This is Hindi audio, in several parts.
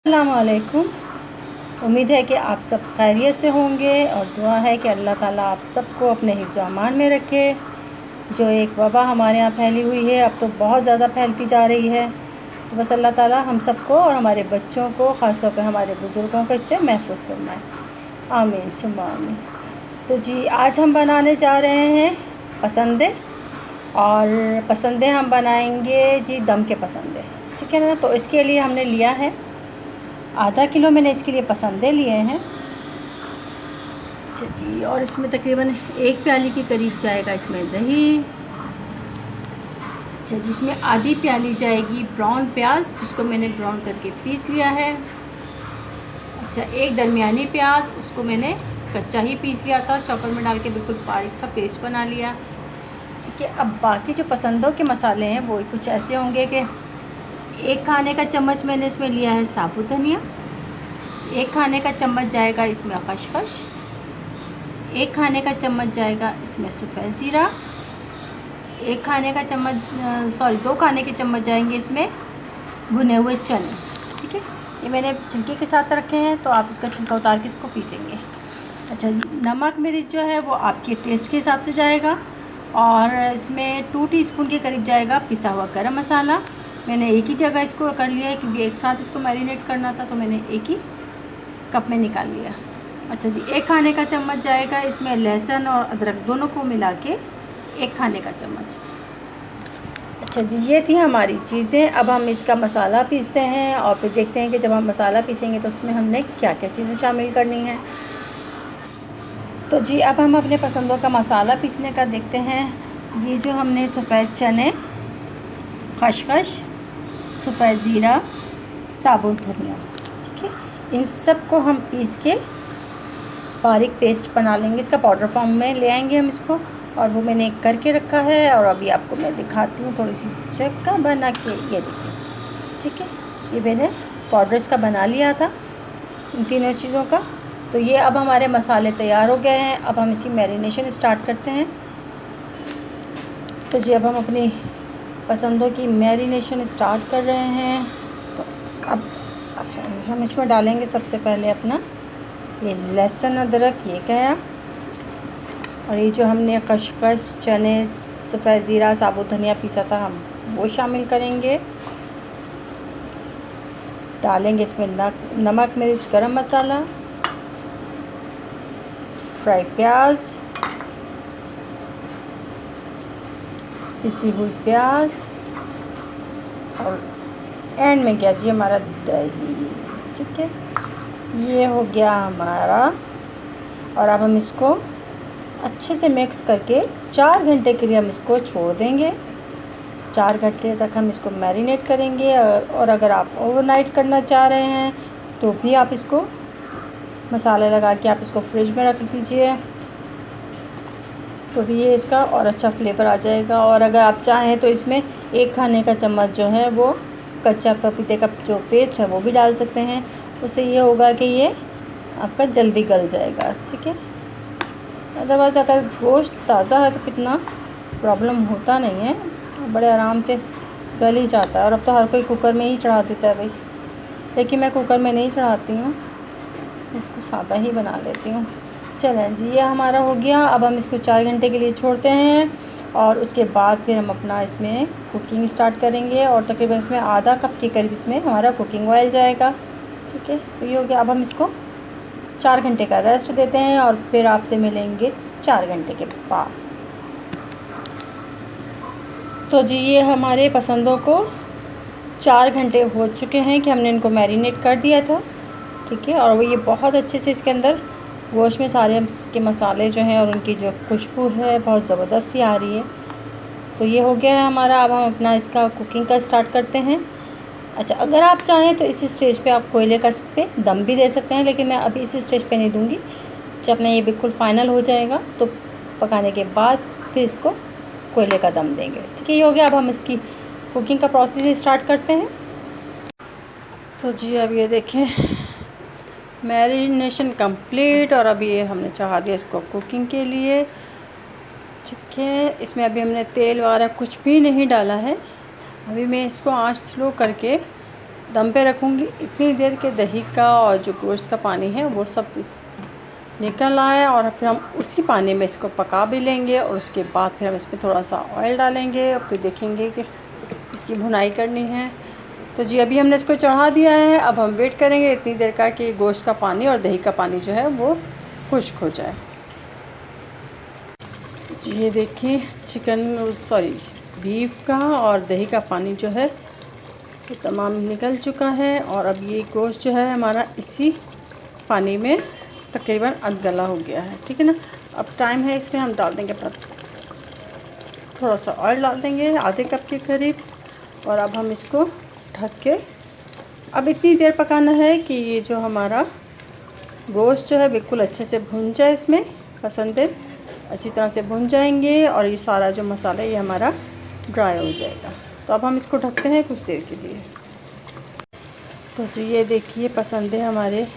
अस्सलामुअलैकुम। उम्मीद है कि आप सब खैरियत से होंगे और दुआ है कि अल्लाह ताला आप सबको अपने हिफ्ज़ व अमान में रखे। जो एक वबा हमारे यहाँ फैली हुई है, अब तो बहुत ज़्यादा फैलती जा रही है, तो बस अल्लाह ताला हम सबको और हमारे बच्चों को, ख़ास तौर पर हमारे बुज़ुर्गों को इससे महफूज फरमाए। आमीन सुम्मा आमीन। तो जी आज हम बनाने जा रहे हैं पसंदे, और पसंदे हम बनाएंगे जी दम के पसंदे, ठीक है ना। तो इसके लिए हमने लिया है आधा किलो, मैंने इसके लिए पसंदे लिए हैं। अच्छा जी, और इसमें तकरीबन 1 प्याली के करीब जाएगा इसमें दही। अच्छा, जिसमें आधी प्याली जाएगी ब्राउन प्याज, जिसको मैंने ब्राउन करके पीस लिया है। अच्छा, एक दरमियानी प्याज, उसको मैंने कच्चा ही पीस लिया था, चॉपर में डाल के बिल्कुल बारीक सा पेस्ट बना लिया, ठीक है। अब बाकी जो पसंदों के मसाले हैं वो कुछ ऐसे होंगे कि 1 खाने का चम्मच मैंने इसमें लिया है साबुत धनिया, 1 खाने का चम्मच जाएगा इसमें खसखस, 1 खाने का चम्मच जाएगा इसमें सफ़ेद ज़ीरा, 1 खाने का चम्मच 2 खाने के चम्मच जाएंगे इसमें भुने हुए चने, ठीक है। ये मैंने छिलके के साथ रखे हैं, तो आप इसका छिलका उतार के इसको पीसेंगे। अच्छा, नमक मिर्च जो है वो आपके टेस्ट के हिसाब से जाएगा, और इसमें 2 टीस्पून के करीब जाएगा पिसा हुआ गरम मसाला। मैंने एक ही जगह इसको कर लिया है क्योंकि एक साथ इसको मैरिनेट करना था, तो मैंने एक ही कप में निकाल लिया। अच्छा जी, 1 खाने का चम्मच जाएगा इसमें लहसुन और अदरक दोनों को मिला के 1 खाने का चम्मच। अच्छा जी, ये थी हमारी चीज़ें। अब हम इसका मसाला पीसते हैं और फिर देखते हैं कि जब हम मसाला पीसेंगे तो उसमें हमने क्या क्या चीज़ें शामिल करनी हैं। तो जी अब हम अपने पसंदों का मसाला पीसने का देखते हैं। ये जो हमने सफ़ेद चने, खसखस, सफ़ेद ज़ीरा, साबुत धनिया, ठीक है, इन सब को हम पीस के बारीक पेस्ट बना लेंगे। इसका पाउडर फॉर्म में ले आएंगे हम इसको, और वो मैंने करके रखा है और अभी आपको मैं दिखाती हूँ थोड़ी सी चक्का बना के। ये देखिए, ठीक है, ये मैंने पाउडर इसका बना लिया था इन तीनों चीज़ों का। तो ये अब हमारे मसाले तैयार हो गए हैं। अब हम इसकी मैरिनेशन स्टार्ट करते हैं। तो जी अब हम अपनी पसंदों की मैरिनेशन स्टार्ट कर रहे हैं। तो अब हम इसमें डालेंगे सबसे पहले अपना ये लहसुन अदरक, ये गया, और ये जो हमने खसखस, चने, सफ़ेद ज़ीरा, साबुत धनिया पीसा था हम वो शामिल करेंगे। डालेंगे इसमें नमक मिर्च गरम मसाला, फ्राई प्याज, पिसी हुई प्याज, और एंड में क्या जी हमारा दही, ठीक है। ये हो गया हमारा, और अब हम इसको अच्छे से मिक्स करके 4 घंटे के लिए हम इसको छोड़ देंगे। 4 घंटे तक हम इसको मैरिनेट करेंगे, और अगर आप ओवरनाइट करना चाह रहे हैं तो भी आप इसको मसाले लगा के आप इसको फ्रिज में रख दीजिए, तो भी ये इसका और अच्छा फ्लेवर आ जाएगा। और अगर आप चाहें तो इसमें 1 खाने का चम्मच जो है वो कच्चा पपीते का जो पेस्ट है वो भी डाल सकते हैं। उससे ये होगा कि ये आपका जल्दी गल जाएगा, ठीक है। अदरवाइज़ अगर गोश्त ताज़ा है तो कितना प्रॉब्लम होता नहीं है, बड़े आराम से गल ही जाता है। और अब तो हर कोई कुकर में ही चढ़ा देता है भाई, लेकिन मैं कुकर में नहीं चढ़ाती हूँ, इसको सादा ही बना लेती हूँ। चलें जी, ये हमारा हो गया। अब हम इसको 4 घंटे के लिए छोड़ते हैं, और उसके बाद फिर हम अपना इसमें कुकिंग स्टार्ट करेंगे, और तकरीबन इसमें आधा कप के करीब इसमें हमारा कुकिंग ऑयल जाएगा, ठीक है। तो ये हो गया। अब हम इसको 4 घंटे का रेस्ट देते हैं, और फिर आपसे मिलेंगे 4 घंटे के बाद। तो जी ये हमारे पसंदों को 4 घंटे हो चुके हैं कि हमने इनको मैरिनेट कर दिया था, ठीक है। और वो ये बहुत अच्छे से इसके अंदर गोश्त में सारे इसके मसाले जो हैं और उनकी जो खुशबू है बहुत ज़बरदस्त सी आ रही है। तो ये हो गया है हमारा। अब हम अपना इसका कुकिंग का स्टार्ट करते हैं। अच्छा, अगर आप चाहें तो इसी स्टेज पे आप कोयले का पे दम भी दे सकते हैं, लेकिन मैं अभी इसी स्टेज पे नहीं दूंगी। जब अपना ये बिल्कुल फाइनल हो जाएगा तो पकाने के बाद फिर इसको कोयले का दम देंगे, ठीक है। ये हो गया। अब हम इसकी कुकिंग का प्रोसेस स्टार्ट करते हैं। तो जी अब ये देखें, मैरिनेशन कंप्लीट, और अभी ये हमने चढ़ा दिया इसको कुकिंग के लिए, ठीक है। इसमें अभी हमने तेल वगैरह कुछ भी नहीं डाला है। अभी मैं इसको आंच स्लो करके दम पे रखूँगी इतनी देर के दही का और जो गोश्त का पानी है वो सब निकल आए, और फिर हम उसी पानी में इसको पका भी लेंगे, और उसके बाद फिर हम इसमें थोड़ा सा ऑयल डालेंगे और फिर देखेंगे कि इसकी भुनाई करनी है। तो जी अभी हमने इसको चढ़ा दिया है। अब हम वेट करेंगे इतनी देर का कि गोश्त का पानी और दही का पानी जो है वो खुश्क हो जाए। जी ये देखिए बीफ का और दही का पानी जो है वो तमाम निकल चुका है, और अब ये गोश्त जो है हमारा इसी पानी में तकरीबन अध गला हो गया है। ठीक है ना। अब टाइम है, इसमें हम डाल देंगे अपना थोड़ा सा ऑयल डाल देंगे आधे कप के करीब, और अब हम इसको ढक के अब इतनी देर पकाना है कि ये जो हमारा गोश्त जो है बिल्कुल अच्छे से भुन जाए, इसमें पसंदे अच्छी तरह से भुन जाएंगे, और ये सारा जो मसाला ये हमारा ड्राई हो जाएगा। तो अब हम इसको ढकते हैं कुछ देर के लिए। तो जी ये देखिए पसंदे हमारे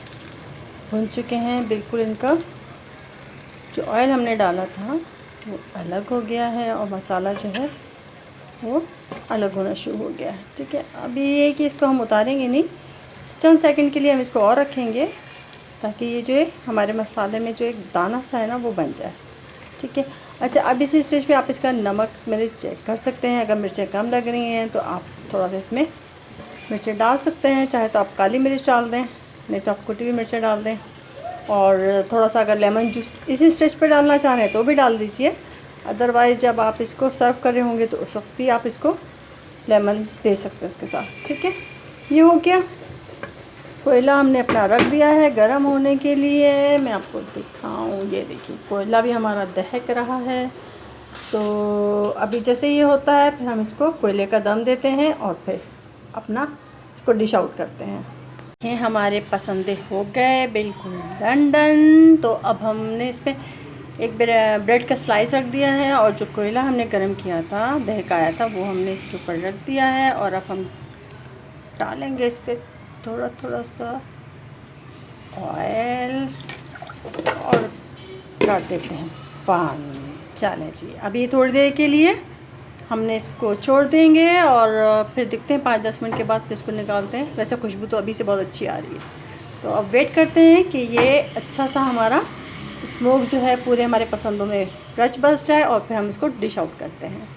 भुन चुके हैं बिल्कुल, इनका जो ऑयल हमने डाला था वो अलग हो गया है, और मसाला जो है वो अलग होना शुरू हो गया है। ठीक है। अभी ये कि इसको हम उतारेंगे नहीं, चंद सेकंड के लिए हम इसको और रखेंगे ताकि ये जो है हमारे मसाले में जो एक दाना सा है ना वो बन जाए। ठीक है। अच्छा, अब इसी स्टेज पे आप इसका नमक मिर्च चेक कर सकते हैं। अगर मिर्चें कम लग रही हैं तो आप थोड़ा सा इसमें मिर्चें डाल सकते हैं, चाहे तो आप काली मिर्च डाल दें, नहीं तो आप कुटी हुई मिर्चें डाल दें, और थोड़ा सा अगर लेमन जूस इसी स्टेज पे डालना चाह रहे हैं तो भी डाल दीजिए। अदरवाइज़ जब आप इसको सर्व कर रहे होंगे तो उस वक्त भी आप इसको लेमन दे सकते हैं उसके साथ। ठीक है। ये हो गया। कोयला हमने अपना रख दिया है गरम होने के लिए। मैं आपको दिखाऊँ, ये देखिए कोयला भी हमारा दहक रहा है। तो अभी जैसे ये होता है फिर हम इसको कोयले का दम देते हैं और फिर अपना इसको डिश आउट करते हैं। ये हमारे पसंदे हो गए बिल्कुल डन। तो अब हमने इसमें एक ब्रेड का स्लाइस रख दिया है, और जो कोयला हमने गरम किया था दहकाया था वो हमने इसके ऊपर रख दिया है, और अब हम डालेंगे इस पर थोड़ा थोड़ा सा ऑयल और डाल देते हैं पानी। चलें जी, अभी थोड़ी देर के लिए हमने इसको छोड़ देंगे, और फिर देखते हैं 5-10 मिनट के बाद फिर इसको निकालते हैं। वैसे खुशबू तो अभी से बहुत अच्छी आ रही है। तो अब वेट करते हैं कि ये अच्छा सा हमारा स्मोक जो है पूरे हमारे पसंदों में रच बस जाए, और फिर हम इसको डिश आउट करते हैं।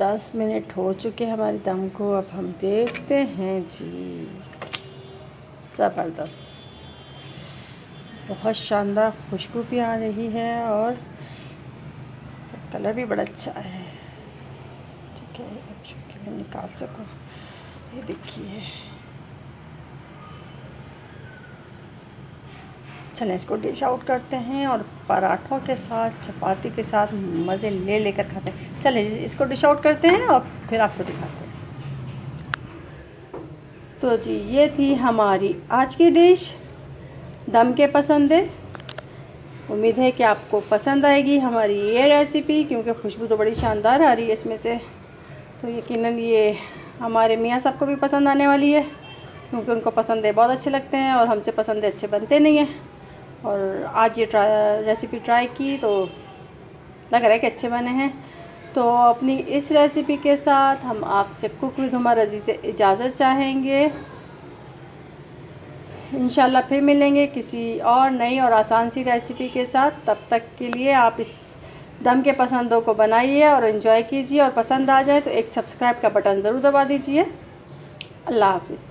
10 मिनट हो चुके हमारे दम को। अब हम देखते हैं जी, ज़बरदस्त, बहुत शानदार खुशबू भी आ रही है, और कलर भी बड़ा अच्छा है। ठीक है, अब मैं निकाल सकूँ, ये देखिए। चलें इसको डिश आउट करते हैं, और पराठों के साथ चपाती के साथ मज़े ले लेकर खाते हैं। चलें इसको डिश आउट करते हैं और फिर आपको दिखाते हैं। तो जी ये थी हमारी आज की डिश दम के पसंदे। उम्मीद है कि आपको पसंद आएगी हमारी ये रेसिपी, क्योंकि खुशबू तो बड़ी शानदार आ रही है इसमें से। तो यकीनन ये हमारे मियाँ साहब को भी पसंद आने वाली है, क्योंकि उनको पसंदे बहुत अच्छे लगते हैं और हमसे पसंदे अच्छे बनते नहीं हैं। और आज ये रेसिपी ट्राई की तो लग रहा है कि अच्छे बने हैं। तो अपनी इस रेसिपी के साथ हम आपसे कुक विद हुमा रज़ी से इजाज़त चाहेंगे। इंशाल्लाह फिर मिलेंगे किसी और नई और आसान सी रेसिपी के साथ। तब तक के लिए आप इस दम के पसंदों को बनाइए और एंजॉय कीजिए, और पसंद आ जाए तो एक सब्सक्राइब का बटन ज़रूर दबा दीजिए। अल्लाह हाफिज़।